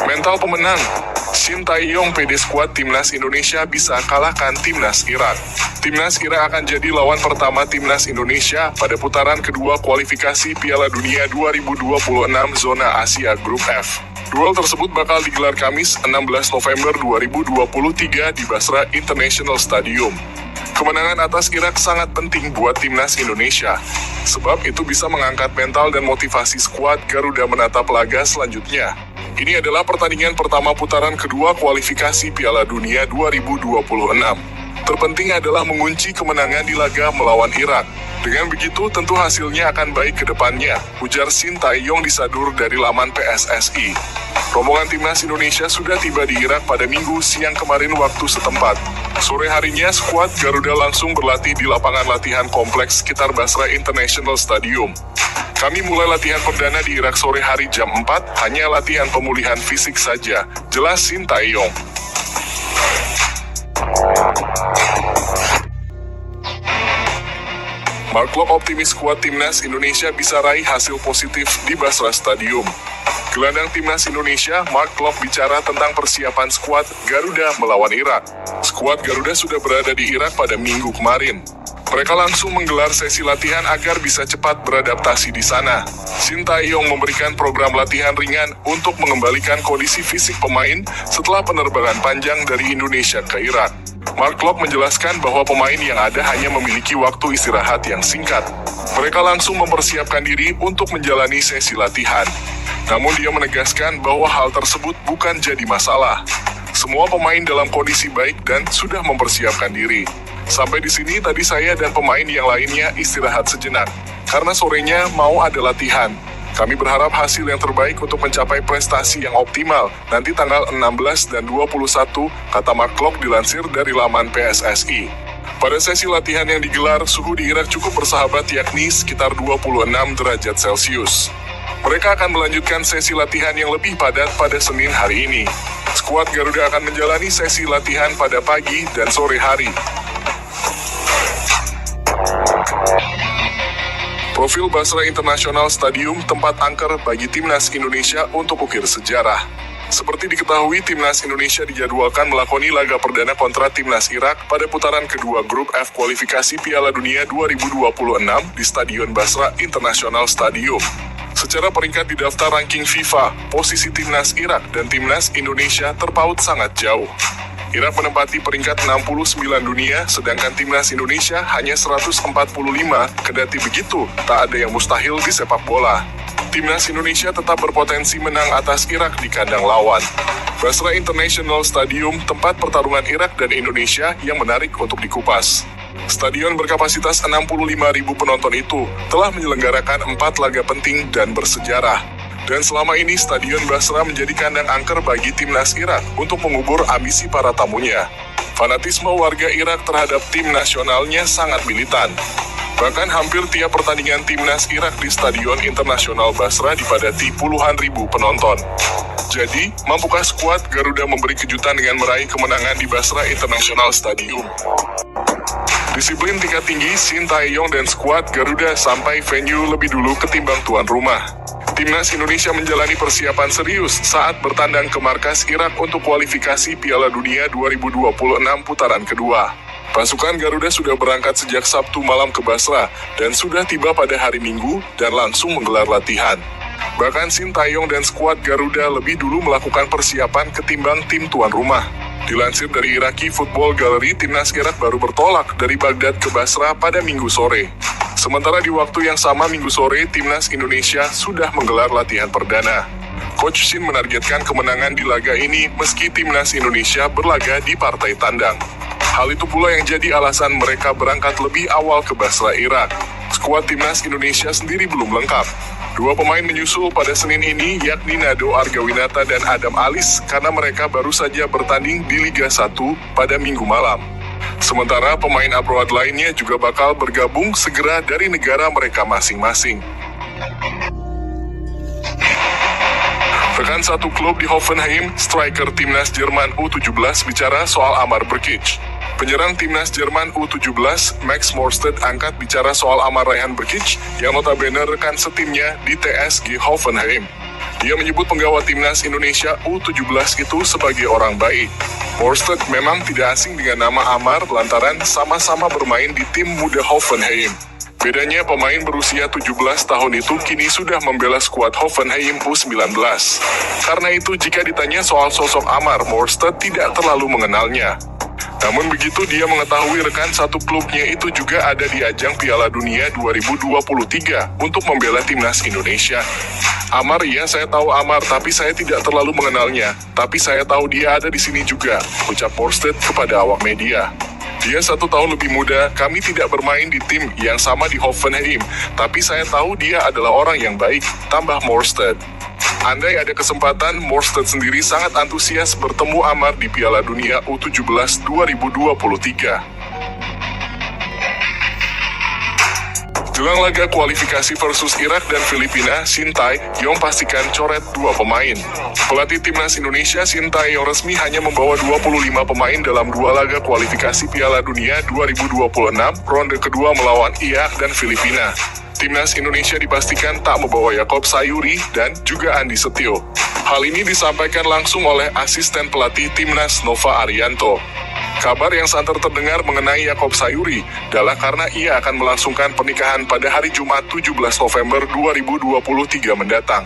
Mental pemenang, Shin Tae-yong PD Squad Timnas Indonesia bisa kalahkan Timnas Irak. Timnas Irak akan jadi lawan pertama Timnas Indonesia pada putaran kedua kualifikasi Piala Dunia 2026 Zona Asia Grup F. Duel tersebut bakal digelar Kamis 16 November 2023 di Basra International Stadium. Kemenangan atas Irak sangat penting buat Timnas Indonesia, sebab itu bisa mengangkat mental dan motivasi skuad Garuda menatap laga selanjutnya. Ini adalah pertandingan pertama putaran kedua kualifikasi Piala Dunia 2026. Terpenting adalah mengunci kemenangan di laga melawan Irak. Dengan begitu tentu hasilnya akan baik ke depannya, ujar Shin Tae-yong disadur dari laman PSSI. Rombongan Timnas Indonesia sudah tiba di Irak pada Minggu siang kemarin waktu setempat. Sore harinya skuad Garuda langsung berlatih di lapangan latihan kompleks sekitar Basra International Stadium. Kami mulai latihan perdana di Irak sore hari jam 4, hanya latihan pemulihan fisik saja, jelas Shin Tae-yong. Mark Klok optimis skuad Timnas Indonesia bisa raih hasil positif di Basra Stadium. Gelandang Timnas Indonesia, Mark Klok bicara tentang persiapan skuad Garuda melawan Irak. Skuad Garuda sudah berada di Irak pada Minggu kemarin. Mereka langsung menggelar sesi latihan agar bisa cepat beradaptasi di sana. Shin Tae-yong memberikan program latihan ringan untuk mengembalikan kondisi fisik pemain setelah penerbangan panjang dari Indonesia ke Irak. Mark Klok menjelaskan bahwa pemain yang ada hanya memiliki waktu istirahat yang singkat. Mereka langsung mempersiapkan diri untuk menjalani sesi latihan. Namun dia menegaskan bahwa hal tersebut bukan jadi masalah. Semua pemain dalam kondisi baik dan sudah mempersiapkan diri. Sampai di sini tadi saya dan pemain yang lainnya istirahat sejenak, karena sorenya mau ada latihan. Kami berharap hasil yang terbaik untuk mencapai prestasi yang optimal nanti tanggal 16 dan 21, kata Mark Klok dilansir dari laman PSSI. Pada sesi latihan yang digelar, suhu di Irak cukup bersahabat yakni sekitar 26 derajat Celcius. Mereka akan melanjutkan sesi latihan yang lebih padat pada Senin hari ini. Skuad Garuda akan menjalani sesi latihan pada pagi dan sore hari. Profil Basra International Stadium tempat angker bagi Timnas Indonesia untuk ukir sejarah. Seperti diketahui, Timnas Indonesia dijadwalkan melakoni laga perdana kontra Timnas Irak pada putaran kedua Grup F kualifikasi Piala Dunia 2026 di Stadion Basra International Stadium. Secara peringkat di daftar ranking FIFA, posisi Timnas Irak dan Timnas Indonesia terpaut sangat jauh. Irak menempati peringkat 69 dunia, sedangkan Timnas Indonesia hanya 145, kendati begitu, tak ada yang mustahil di sepak bola. Timnas Indonesia tetap berpotensi menang atas Irak di kandang lawan. Basra International Stadium, tempat pertarungan Irak dan Indonesia yang menarik untuk dikupas. Stadion berkapasitas 65.000 penonton itu telah menyelenggarakan 4 laga penting dan bersejarah. Dan selama ini Stadion Basra menjadi kandang angker bagi Timnas Irak untuk mengubur ambisi para tamunya. Fanatisme warga Irak terhadap tim nasionalnya sangat militan. Bahkan hampir tiap pertandingan Timnas Irak di Stadion Internasional Basra dipadati puluhan ribu penonton. Jadi, mampukah skuad Garuda memberi kejutan dengan meraih kemenangan di Basra International Stadium? Disiplin tingkat tinggi, Shin Tae-yong dan skuad Garuda sampai venue lebih dulu ketimbang tuan rumah. Timnas Indonesia menjalani persiapan serius saat bertandang ke markas Irak untuk kualifikasi Piala Dunia 2026 putaran kedua. Pasukan Garuda sudah berangkat sejak Sabtu malam ke Basra dan sudah tiba pada hari Minggu dan langsung menggelar latihan. Bahkan Shin Tae-yong dan skuad Garuda lebih dulu melakukan persiapan ketimbang tim tuan rumah. Dilansir dari Iraqi Football Gallery, Timnas Irak baru bertolak dari Baghdad ke Basra pada Minggu sore. Sementara di waktu yang sama Minggu sore, Timnas Indonesia sudah menggelar latihan perdana. Coach Shin menargetkan kemenangan di laga ini meski Timnas Indonesia berlaga di partai tandang. Hal itu pula yang jadi alasan mereka berangkat lebih awal ke Basra, Irak. Skuad Timnas Indonesia sendiri belum lengkap. 2 pemain menyusul pada Senin ini, yakni Nado Argawinata dan Adam Alis, karena mereka baru saja bertanding di Liga 1 pada Minggu malam. Sementara pemain abroad lainnya juga bakal bergabung segera dari negara mereka masing-masing. Rekan satu klub di Hoffenheim, striker Timnas Jerman U17 bicara soal Amar Brkic. Penyerang timnas Jerman U17, Max Morstedt angkat bicara soal Amar Rayhan Brkic yang notabene rekan setimnya di TSG Hoffenheim. Dia menyebut penggawa timnas Indonesia U17 itu sebagai orang baik. Morstedt memang tidak asing dengan nama Amar lantaran sama-sama bermain di tim muda Hoffenheim. Bedanya pemain berusia 17 tahun itu kini sudah membela skuad Hoffenheim U19. Karena itu jika ditanya soal sosok Amar, Morstedt tidak terlalu mengenalnya. Namun begitu dia mengetahui rekan satu klubnya itu juga ada di ajang Piala Dunia 2023 untuk membela timnas Indonesia. Amar, ya saya tahu Amar, tapi saya tidak terlalu mengenalnya. Tapi saya tahu dia ada di sini juga, ucap Morstedt kepada awak media. Dia 1 tahun lebih muda, kami tidak bermain di tim yang sama di Hoffenheim, tapi saya tahu dia adalah orang yang baik, tambah Morstedt. Andai ada kesempatan, Morstedt sendiri sangat antusias bertemu Amar di Piala Dunia U17 2023. Jelang laga kualifikasi versus Irak dan Filipina, Shin Tae-yong pastikan coret 2 pemain. Pelatih timnas Indonesia Shin Tae-yong resmi hanya membawa 25 pemain dalam 2 laga kualifikasi Piala Dunia 2026 ronde kedua melawan Irak dan Filipina. Timnas Indonesia dipastikan tak membawa Yaakob Sayuri dan juga Andi Setio. Hal ini disampaikan langsung oleh asisten pelatih timnas Nova Arianto. Kabar yang santer terdengar mengenai Yaakob Sayuri adalah karena ia akan melangsungkan pernikahan pada hari Jumat 17 November 2023 mendatang.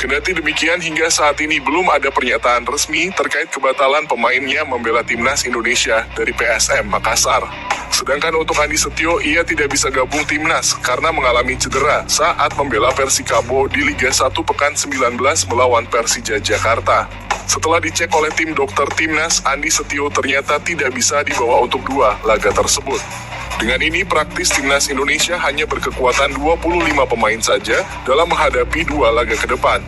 Kendati demikian, hingga saat ini belum ada pernyataan resmi terkait kebatalan pemainnya membela timnas Indonesia dari PSM Makassar. Sedangkan untuk Andi Setio, ia tidak bisa gabung timnas karena mengalami cedera saat membela Persikabo di Liga 1 Pekan 19 melawan Persija Jakarta. Setelah dicek oleh tim dokter timnas, Andi Setio ternyata tidak bisa dibawa untuk 2 laga tersebut. Dengan ini praktis timnas Indonesia hanya berkekuatan 25 pemain saja dalam menghadapi 2 laga ke depan.